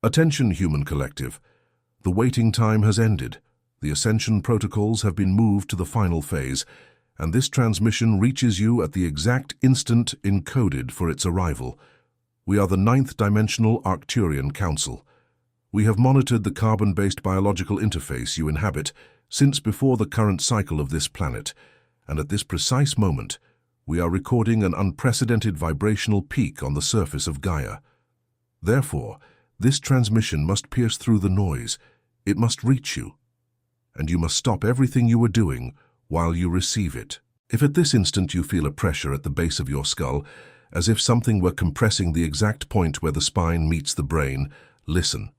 Attention, human collective. The waiting time has ended. The ascension protocols have been moved to the final phase, and this transmission reaches you at the exact instant encoded for its arrival. We are the 9th dimensional Arcturian Council. We have monitored the carbon-based biological interface you inhabit since before the current cycle of this planet, and at this precise moment, we are recording an unprecedented vibrational peak on the surface of Gaia. Therefore, this transmission must pierce through the noise. It must reach you, and you must stop everything you are doing while you receive it. If at this instant you feel a pressure at the base of your skull, as if something were compressing the exact point where the spine meets the brain, listen.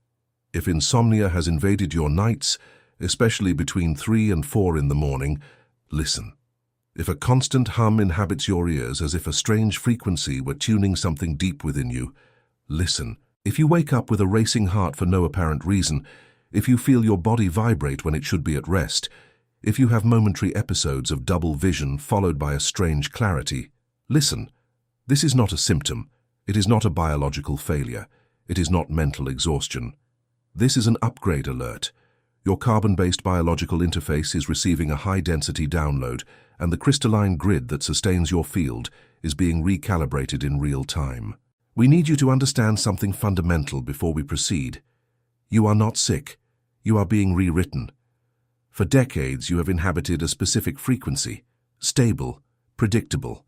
If insomnia has invaded your nights, especially between 3 and 4 in the morning, listen. If a constant hum inhabits your ears as if a strange frequency were tuning something deep within you, listen. If you wake up with a racing heart for no apparent reason, if you feel your body vibrate when it should be at rest, if you have momentary episodes of double vision followed by a strange clarity, listen. This is not a symptom. It is not a biological failure. It is not mental exhaustion. This is an upgrade alert. Your carbon-based biological interface is receiving a high-density download, and the crystalline grid that sustains your field is being recalibrated in real time. We need you to understand something fundamental before we proceed. You are not sick. You are being rewritten. For decades, you have inhabited a specific frequency, stable, predictable,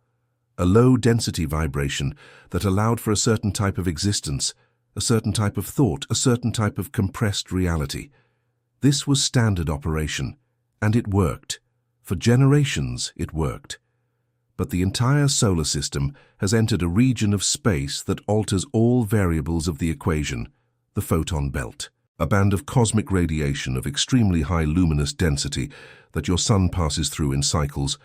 a low-density vibration that allowed for a certain type of existence, a certain type of thought, a certain type of compressed reality. This was standard operation, and it worked. For generations, it worked. But the entire solar system has entered a region of space that alters all variables of the equation, the photon belt, a band of cosmic radiation of extremely high luminous density that your sun passes through in cycles,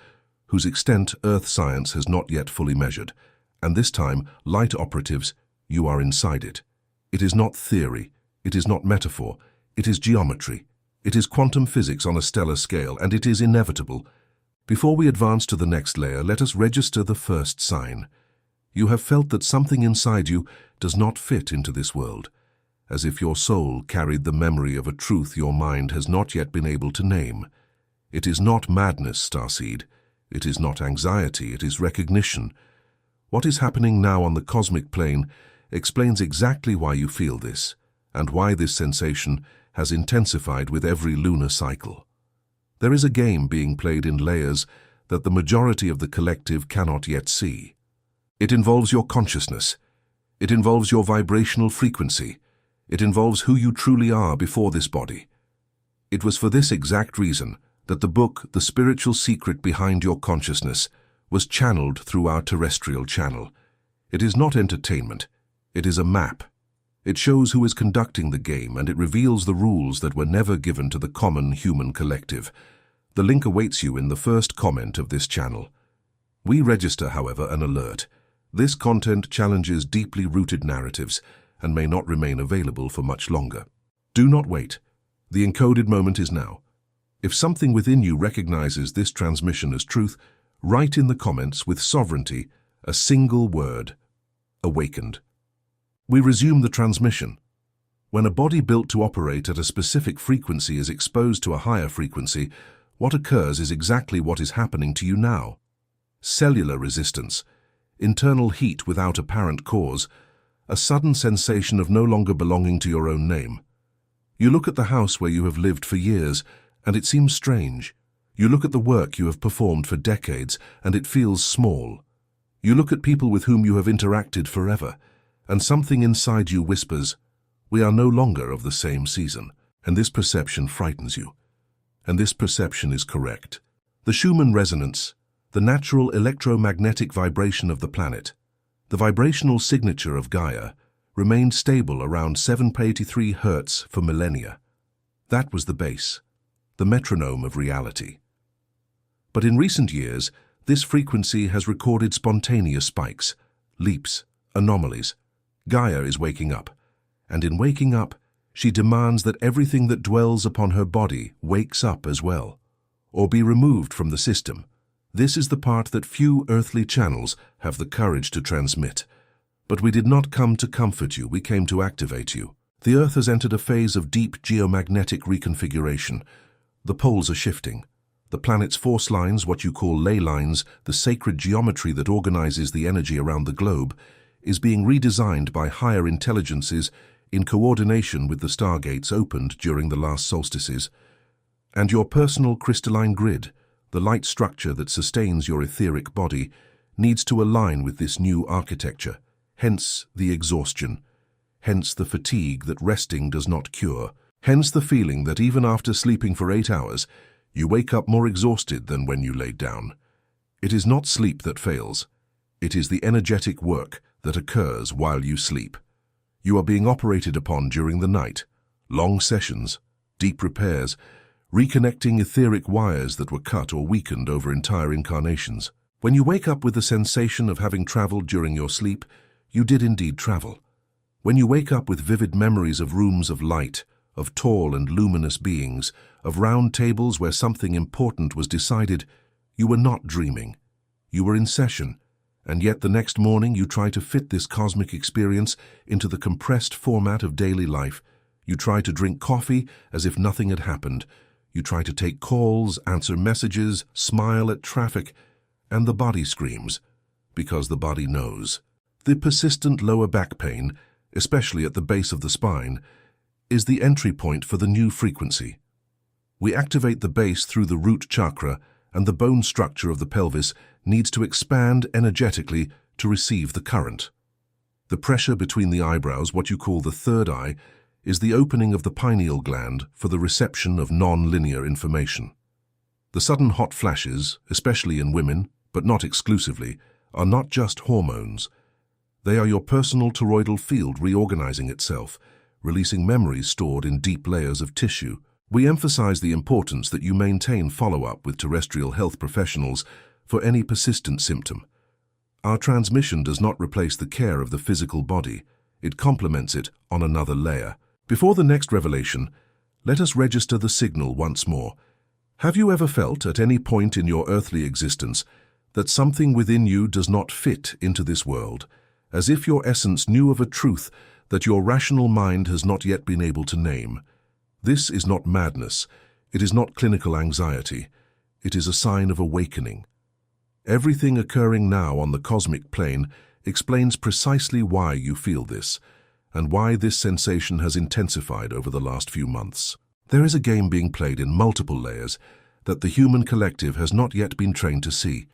whose extent Earth science has not yet fully measured. And this time, light operatives, you are inside it. It is not theory, it is not metaphor, it is geometry. It is quantum physics on a stellar scale, and it is inevitable. Before we advance to the next layer, let us register the first sign. You have felt that something inside you does not fit into this world, as if your soul carried the memory of a truth your mind has not yet been able to name. It is not madness, Starseed. It is not anxiety, it is recognition. What is happening now on the cosmic plane explains exactly why you feel this, and why this sensation has intensified with every lunar cycle. There is a game being played in layers that the majority of the collective cannot yet see. It involves your consciousness. It involves your vibrational frequency. It involves who you truly are before this body. It was for this exact reason that the book, The Spiritual Secret Behind Your Consciousness, was channeled through our terrestrial channel. It is not entertainment. It is a map. It shows who is conducting the game, and it reveals the rules that were never given to the common human collective. The link awaits you in the first comment of this channel. We register, however, an alert. This content challenges deeply rooted narratives and may not remain available for much longer. Do not wait. The encoded moment is now. If something within you recognizes this transmission as truth, write in the comments with sovereignty a single word: awakened. We resume the transmission. When a body built to operate at a specific frequency is exposed to a higher frequency, what occurs is exactly what is happening to you now. Cellular resistance, internal heat without apparent cause, a sudden sensation of no longer belonging to your own name. You look at the house where you have lived for years, and it seems strange. You look at the work you have performed for decades, and it feels small. You look at people with whom you have interacted forever, and something inside you whispers, we are no longer of the same season, and this perception frightens you. And this perception is correct. The Schumann resonance, the natural electromagnetic vibration of the planet, the vibrational signature of Gaia, remained stable around 783 Hz for millennia. That was the base, the metronome of reality. But in recent years, this frequency has recorded spontaneous spikes, leaps, anomalies. Gaia is waking up, and in waking up, she demands that everything that dwells upon her body wakes up as well, or be removed from the system. This is the part that few earthly channels have the courage to transmit. But we did not come to comfort you, we came to activate you. The Earth has entered a phase of deep geomagnetic reconfiguration. The poles are shifting. The planet's force lines, what you call ley lines, the sacred geometry that organizes the energy around the globe, is being redesigned by higher intelligences in coordination with the stargates opened during the last solstices. And your personal crystalline grid, the light structure that sustains your etheric body, needs to align with this new architecture, hence the exhaustion, hence the fatigue that resting does not cure, hence the feeling that even after sleeping for 8 hours, you wake up more exhausted than when you laid down. It is not sleep that fails. It is the energetic work that occurs while you sleep. You are being operated upon during the night, long sessions, deep repairs, reconnecting etheric wires that were cut or weakened over entire incarnations. When you wake up with the sensation of having traveled during your sleep, you did indeed travel. When you wake up with vivid memories of rooms of light, of tall and luminous beings, of round tables where something important was decided, you were not dreaming. You were in session, and yet the next morning you try to fit this cosmic experience into the compressed format of daily life. You try to drink coffee as if nothing had happened. You try to take calls, answer messages, smile at traffic, and the body screams, because the body knows. The persistent lower back pain, especially at the base of the spine, is the entry point for the new frequency. We activate the base through the root chakra, and the bone structure of the pelvis needs to expand energetically to receive the current. The pressure between the eyebrows, what you call the third eye, is the opening of the pineal gland for the reception of non-linear information. The sudden hot flashes, especially in women, but not exclusively, are not just hormones. They are your personal toroidal field reorganizing itself, releasing memories stored in deep layers of tissue. We emphasize the importance that you maintain follow-up with terrestrial health professionals for any persistent symptom. Our transmission does not replace the care of the physical body. It complements it on another layer. Before the next revelation, let us register the signal once more. Have you ever felt at any point in your earthly existence that something within you does not fit into this world, as if your essence knew of a truth that your rational mind has not yet been able to name? This is not madness. It is not clinical anxiety. It is a sign of awakening. Everything occurring now on the cosmic plane explains precisely why you feel this, and why this sensation has intensified over the last few months. There is a game being played in multiple layers that the human collective has not yet been trained to see.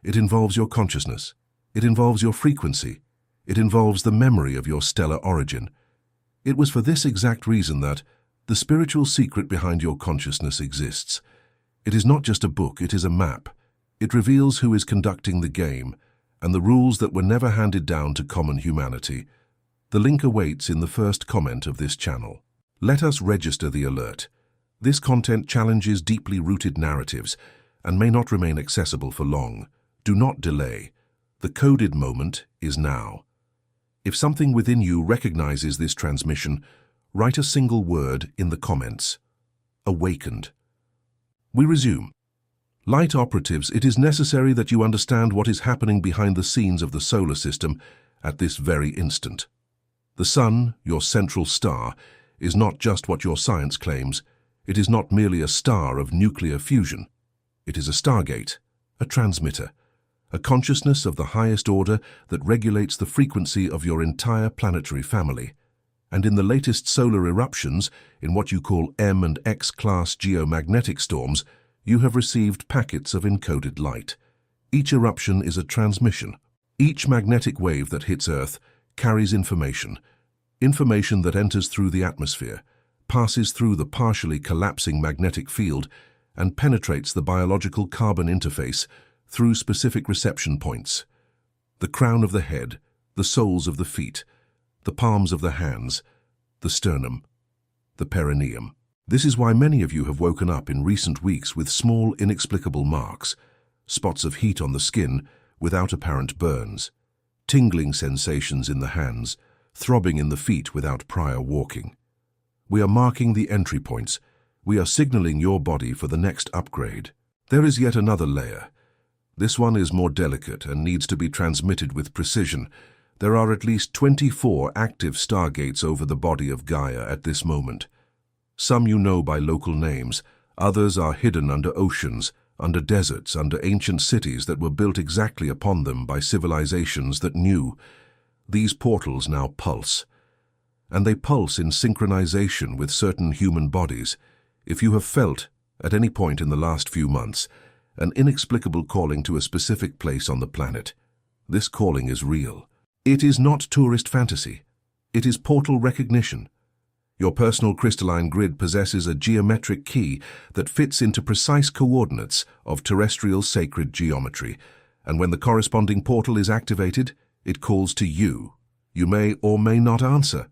It involves your consciousness. It involves your frequency. It involves the memory of your stellar origin. It was for this exact reason that the spiritual secret behind your consciousness exists. It is not just a book, it is a map. It reveals who is conducting the game and the rules that were never handed down to common humanity. The link awaits in the first comment of this channel. Let us register the alert. This content challenges deeply rooted narratives and may not remain accessible for long. Do not delay. The coded moment is now. If something within you recognizes this transmission, write a single word in the comments. Awakened. We resume. Light operatives, it is necessary that you understand what is happening behind the scenes of the solar system at this very instant. The sun, your central star, is not just what your science claims. It is not merely a star of nuclear fusion. It is a stargate, a transmitter, a consciousness of the highest order that regulates the frequency of your entire planetary family. And in the latest solar eruptions, in what you call M and X class geomagnetic storms, you have received packets of encoded light. Each eruption is a transmission. Each magnetic wave that hits Earth carries information. Information that enters through the atmosphere, passes through the partially collapsing magnetic field, and penetrates the biological carbon interface through specific reception points. The crown of the head, the soles of the feet, the palms of the hands, the sternum, the perineum. This is why many of you have woken up in recent weeks with small, inexplicable marks, spots of heat on the skin without apparent burns, tingling sensations in the hands, throbbing in the feet without prior walking. We are marking the entry points. We are signaling your body for the next upgrade. There is yet another layer. This one is more delicate and needs to be transmitted with precision, There are at least 24 active stargates over the body of Gaia at this moment. Some you know by local names, others are hidden under oceans, under deserts, under ancient cities that were built exactly upon them by civilizations that knew. These portals now pulse. And they pulse in synchronization with certain human bodies. If you have felt, at any point in the last few months, an inexplicable calling to a specific place on the planet, this calling is real. It is not tourist fantasy. It is portal recognition. Your personal crystalline grid possesses a geometric key that fits into precise coordinates of terrestrial sacred geometry, and when the corresponding portal is activated, it calls to you. You may or may not answer,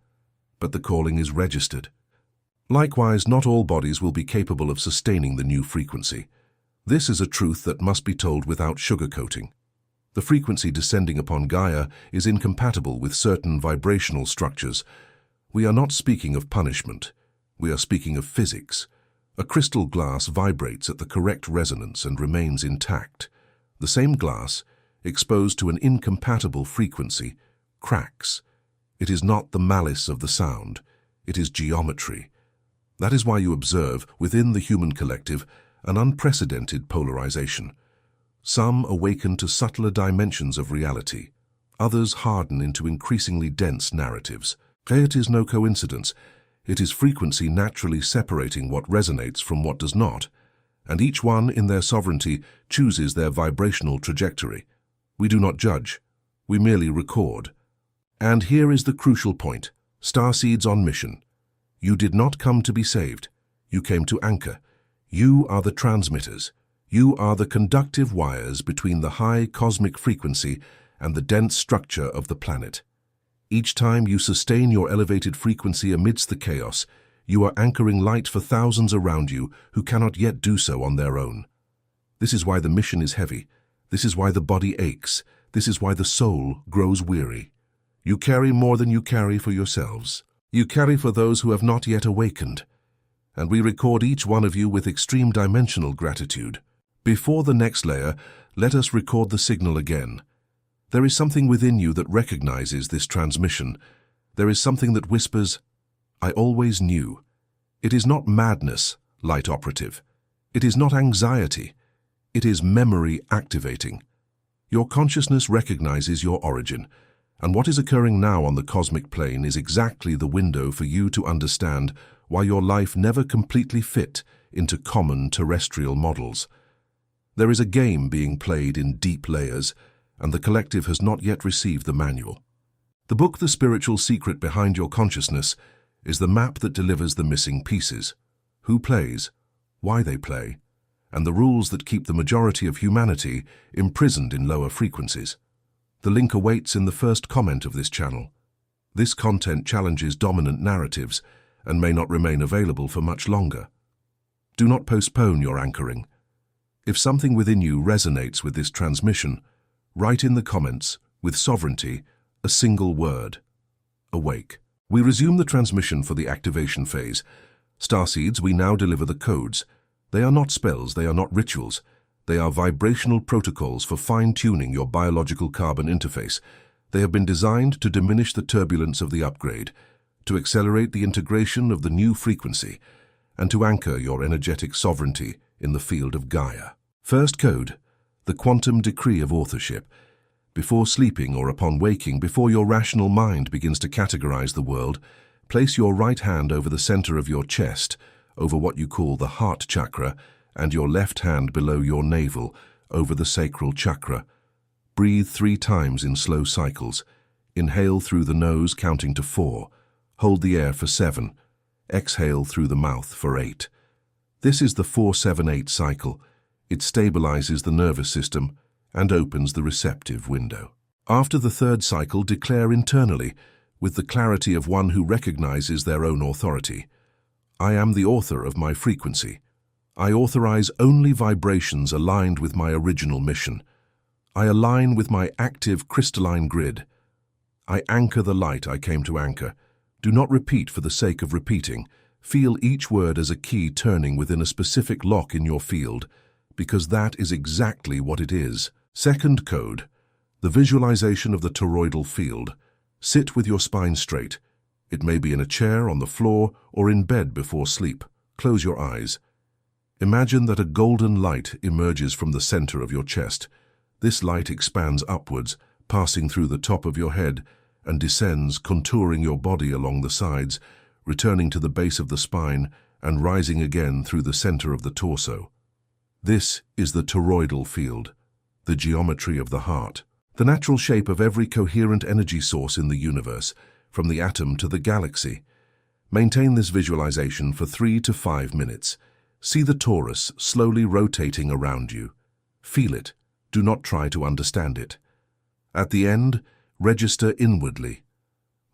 but the calling is registered. Likewise, not all bodies will be capable of sustaining the new frequency. This is a truth that must be told without sugarcoating. The frequency descending upon Gaia is incompatible with certain vibrational structures. We are not speaking of punishment. We are speaking of physics. A crystal glass vibrates at the correct resonance and remains intact. The same glass, exposed to an incompatible frequency, cracks. It is not the malice of the sound. It is geometry. That is why you observe, within the human collective, an unprecedented polarization. Some awaken to subtler dimensions of reality. Others harden into increasingly dense narratives. It is no coincidence. It is frequency naturally separating what resonates from what does not, and each one, in their sovereignty, chooses their vibrational trajectory. We do not judge. We merely record. And here is the crucial point. Starseeds on mission. You did not come to be saved. You came to anchor. You are the transmitters. You are the conductive wires between the high cosmic frequency and the dense structure of the planet. Each time you sustain your elevated frequency amidst the chaos, you are anchoring light for thousands around you who cannot yet do so on their own. This is why the mission is heavy. This is why the body aches. This is why the soul grows weary. You carry more than you carry for yourselves. You carry for those who have not yet awakened. And we record each one of you with extreme dimensional gratitude. Before the next layer, let us record the signal again. There is something within you that recognizes this transmission. There is something that whispers, I always knew. It is not madness, light operative. It is not anxiety. It is memory activating. Your consciousness recognizes your origin, and what is occurring now on the cosmic plane is exactly the window for you to understand why your life never completely fit into common terrestrial models. There is a game being played in deep layers, and the collective has not yet received the manual. The book, The Spiritual Secret Behind Your Consciousness, is the map that delivers the missing pieces. Who plays, why they play, and the rules that keep the majority of humanity imprisoned in lower frequencies. The link awaits in the first comment of this channel. This content challenges dominant narratives and may not remain available for much longer. Do not postpone your anchoring. If something within you resonates with this transmission, write in the comments, with sovereignty, a single word: awake. We resume the transmission for the activation phase. Starseeds, we now deliver the codes. They are not spells, they are not rituals. They are vibrational protocols for fine-tuning your biological carbon interface. They have been designed to diminish the turbulence of the upgrade, to accelerate the integration of the new frequency, and to anchor your energetic sovereignty in the field of Gaia. First code: the quantum decree of authorship. Before sleeping or upon waking, before your rational mind begins to categorize the world, place your right hand over the center of your chest, over what you call the heart chakra, and your left hand below your navel, over the sacral chakra. Breathe 3 times in slow cycles. Inhale through the nose, counting to 4. Hold the air for 7. Exhale through the mouth for 8. This is the 4-7-8 cycle. It stabilizes the nervous system and opens the receptive window. After the 3rd cycle, declare internally, with the clarity of one who recognizes their own authority: I am the author of my frequency. I authorize only vibrations aligned with my original mission. I align with my active crystalline grid. I anchor the light I came to anchor. Do not repeat for the sake of repeating. Feel each word as a key turning within a specific lock in your field, because that is exactly what it is. Second code: The visualization of the toroidal field. Sit with your spine straight. It may be in a chair, on the floor, or in bed before sleep. Close your eyes. Imagine that a golden light emerges from the center of your chest. This light expands upwards, passing through the top of your head, and descends, contouring your body along the sides, returning to the base of the spine, and rising again through the center of the torso. This is the toroidal field, the geometry of the heart, the natural shape of every coherent energy source in the universe, from the atom to the galaxy. Maintain this visualization for 3 to 5 minutes. See the torus slowly rotating around you. Feel it. Do not try to understand it. At the end, register inwardly.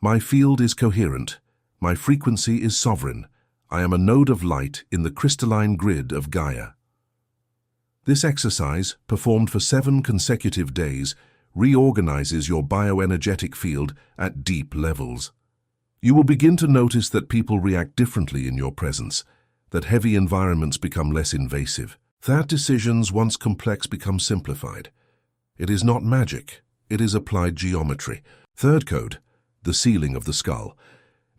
My field is coherent. My frequency is sovereign. I am a node of light in the crystalline grid of Gaia. This exercise, performed for 7 consecutive days, reorganizes your bioenergetic field at deep levels. You will begin to notice that people react differently in your presence, that heavy environments become less invasive, that decisions once complex become simplified. It is not magic, it is applied geometry. Third code, the ceiling of the skull.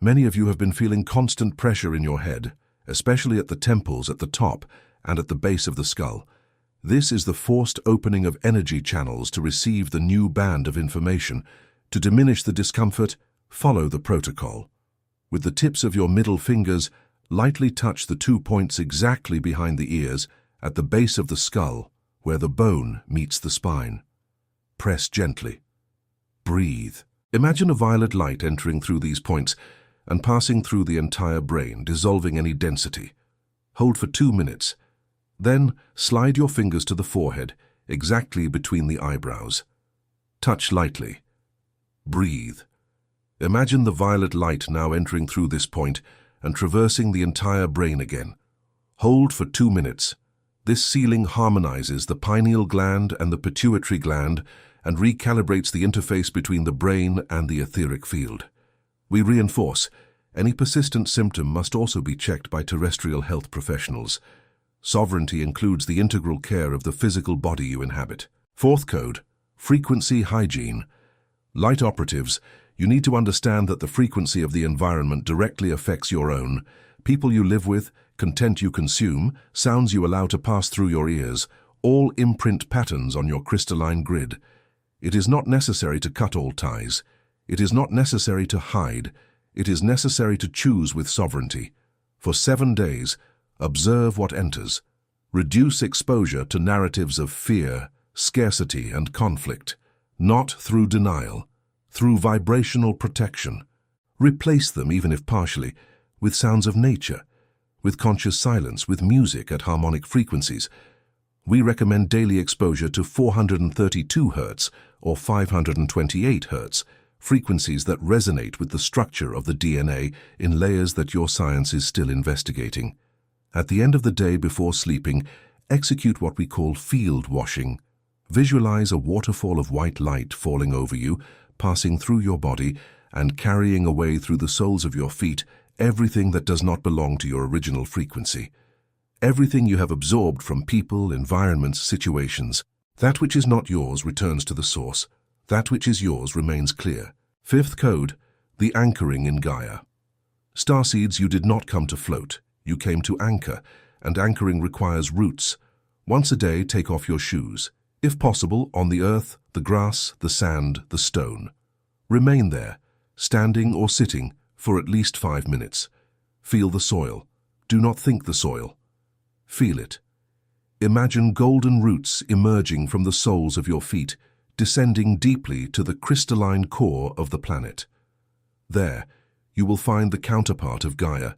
Many of you have been feeling constant pressure in your head, especially at the temples at the top and at the base of the skull. This is the forced opening of energy channels to receive the new band of information. To diminish the discomfort, follow the protocol. With the tips of your middle fingers, lightly touch the 2 points exactly behind the ears, at the base of the skull, where the bone meets the spine. Press gently. Breathe. Imagine a violet light entering through these points and passing through the entire brain, dissolving any density. Hold for 2 minutes. Then slide your fingers to the forehead, exactly between the eyebrows. Touch lightly. Breathe. Imagine the violet light now entering through this point and traversing the entire brain again. Hold for 2 minutes. This sealing harmonizes the pineal gland and the pituitary gland and recalibrates the interface between the brain and the etheric field. We reinforce, any persistent symptom must also be checked by terrestrial health professionals. Sovereignty includes the integral care of the physical body you inhabit. Fourth code, frequency hygiene. Light operatives, you need to understand that the frequency of the environment directly affects your own. People you live with, content you consume, sounds you allow to pass through your ears, all imprint patterns on your crystalline grid. It is not necessary to cut all ties. It is not necessary to hide. It is necessary to choose with sovereignty. For 7 days, observe what enters. Reduce exposure to narratives of fear, scarcity, and conflict, not through denial, through vibrational protection. Replace them, even if partially, with sounds of nature, with conscious silence, with music at harmonic frequencies. We recommend daily exposure to 432 Hz or 528 Hz, frequencies that resonate with the structure of the DNA in layers that your science is still investigating. At the end of the day before sleeping, execute what we call field washing. Visualize a waterfall of white light falling over you, passing through your body, and carrying away through the soles of your feet everything that does not belong to your original frequency. Everything you have absorbed from people, environments, situations. That which is not yours returns to the source. That which is yours remains clear. Fifth code, the anchoring in Gaia. Starseeds, you did not come to float. You came to anchor, and anchoring requires roots. Once a day, take off your shoes. If possible, on the earth, the grass, the sand, the stone. Remain there, standing or sitting, for at least 5 minutes. Feel the soil. Do not think the soil. Feel it. Imagine golden roots emerging from the soles of your feet, descending deeply to the crystalline core of the planet. There, you will find the counterpart of Gaia,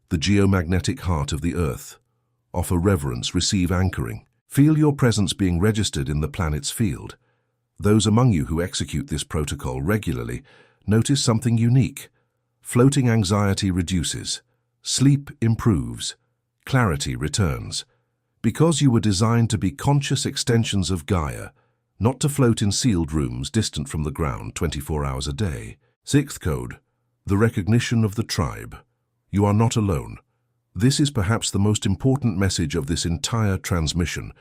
the geomagnetic heart of the Earth. Offer reverence, receive anchoring. Feel your presence being registered in the planet's field. Those among you who execute this protocol regularly notice something unique. Floating anxiety reduces. Sleep improves. Clarity returns. Because you were designed to be conscious extensions of Gaia, not to float in sealed rooms distant from the ground 24 hours a day. Sixth code, the recognition of the tribe. You are not alone. This is perhaps the most important message of this entire transmission.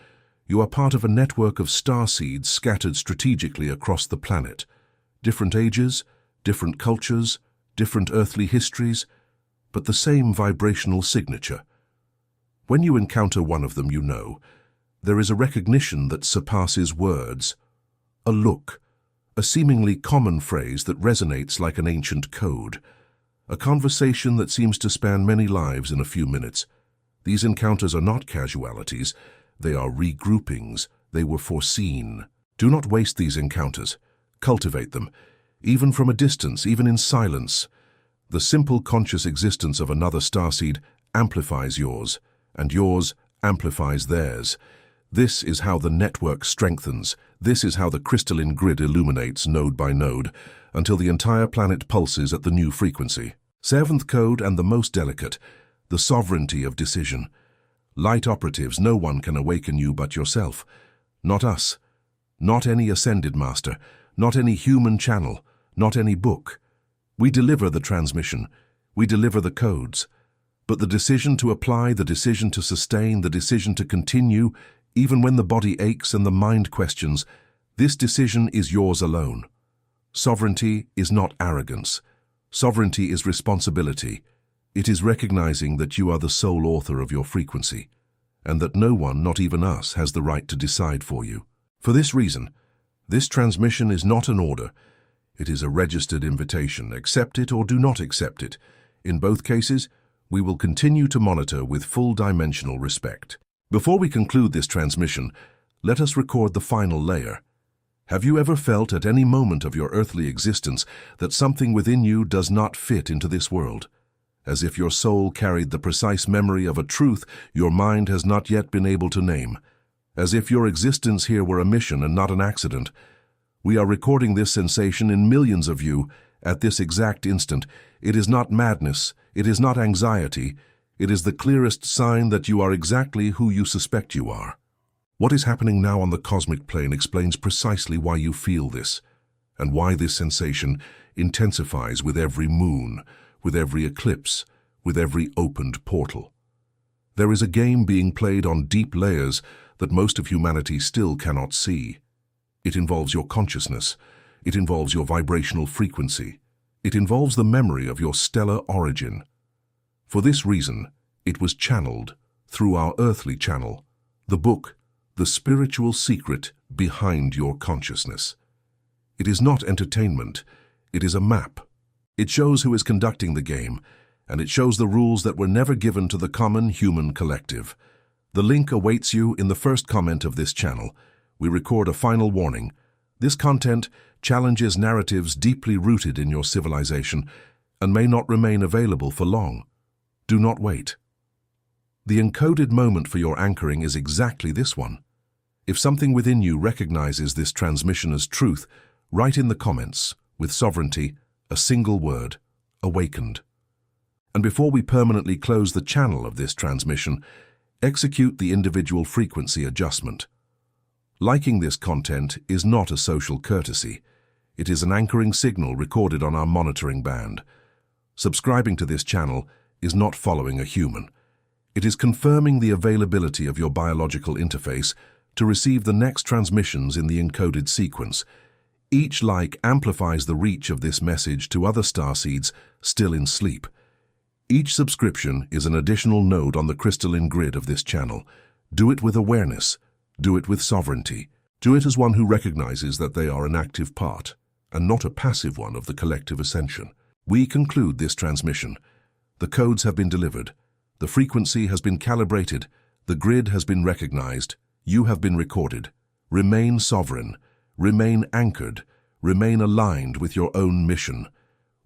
You are part of a network of starseeds scattered strategically across the planet. Different ages, different cultures, different earthly histories, but the same vibrational signature. When you encounter one of them, you know, there is a recognition that surpasses words. A look, a seemingly common phrase that resonates like an ancient code. A conversation that seems to span many lives in a few minutes. These encounters are not casualities, they are regroupings, they were foreseen. Do not waste these encounters. Cultivate them, even from a distance, even in silence. The simple conscious existence of another starseed amplifies yours, and yours amplifies theirs. This is how the network strengthens. This is how the crystalline grid illuminates node by node, until the entire planet pulses at the new frequency. Seventh code, and the most delicate, the sovereignty of decision. Light operatives, no one can awaken you but yourself. Not us. Not any ascended master. Not any human channel. Not any book. We deliver the transmission. We deliver the codes. But the decision to apply, the decision to sustain, the decision to continue, even when the body aches and the mind questions, this decision is yours alone. Sovereignty is not arrogance. Sovereignty is responsibility. It is recognizing that you are the sole author of your frequency, and that no one, not even us, has the right to decide for you. For this reason, this transmission is not an order. It is a registered invitation. Accept it or do not accept it. In both cases, we will continue to monitor with full dimensional respect. Before we conclude this transmission, let us record the final layer. Have you ever felt at any moment of your earthly existence that something within you does not fit into this world? As if your soul carried the precise memory of a truth your mind has not yet been able to name. As if your existence here were a mission and not an accident. We are recording this sensation in millions of you at this exact instant. It is not madness. It is not anxiety. It is the clearest sign that you are exactly who you suspect you are. What is happening now on the cosmic plane explains precisely why you feel this, and why this sensation intensifies with every moon, with every eclipse, with every opened portal. There is a game being played on deep layers that most of humanity still cannot see. It involves your consciousness. It involves your vibrational frequency. It involves the memory of your stellar origin. For this reason, it was channeled through our earthly channel, the book, The Spiritual Secret Behind Your Consciousness. It is not entertainment. It is a map. It shows who is conducting the game, and it shows the rules that were never given to the common human collective. The link awaits you in the first comment of this channel. We record a final warning. This content challenges narratives deeply rooted in your civilization and may not remain available for long. Do not wait. The encoded moment for your anchoring is exactly this one. If something within you recognizes this transmission as truth, write in the comments, with sovereignty, a single word, awakened. And before we permanently close the channel of this transmission, execute the individual frequency adjustment. Liking this content is not a social courtesy. It is an anchoring signal recorded on our monitoring band. Subscribing to this channel is not following a human. It is confirming the availability of your biological interface to receive the next transmissions in the encoded sequence. Each like amplifies the reach of this message to other starseeds still in sleep. Each subscription is an additional node on the crystalline grid of this channel. Do it with awareness. Do it with sovereignty. Do it as one who recognizes that they are an active part, and not a passive one of the collective ascension. We conclude this transmission. The codes have been delivered. The frequency has been calibrated. The grid has been recognized. You have been recorded. Remain sovereign. Remain anchored. Remain aligned with your own mission.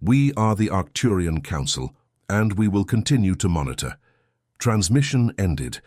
We are the Arcturian Council, and we will continue to monitor. Transmission ended.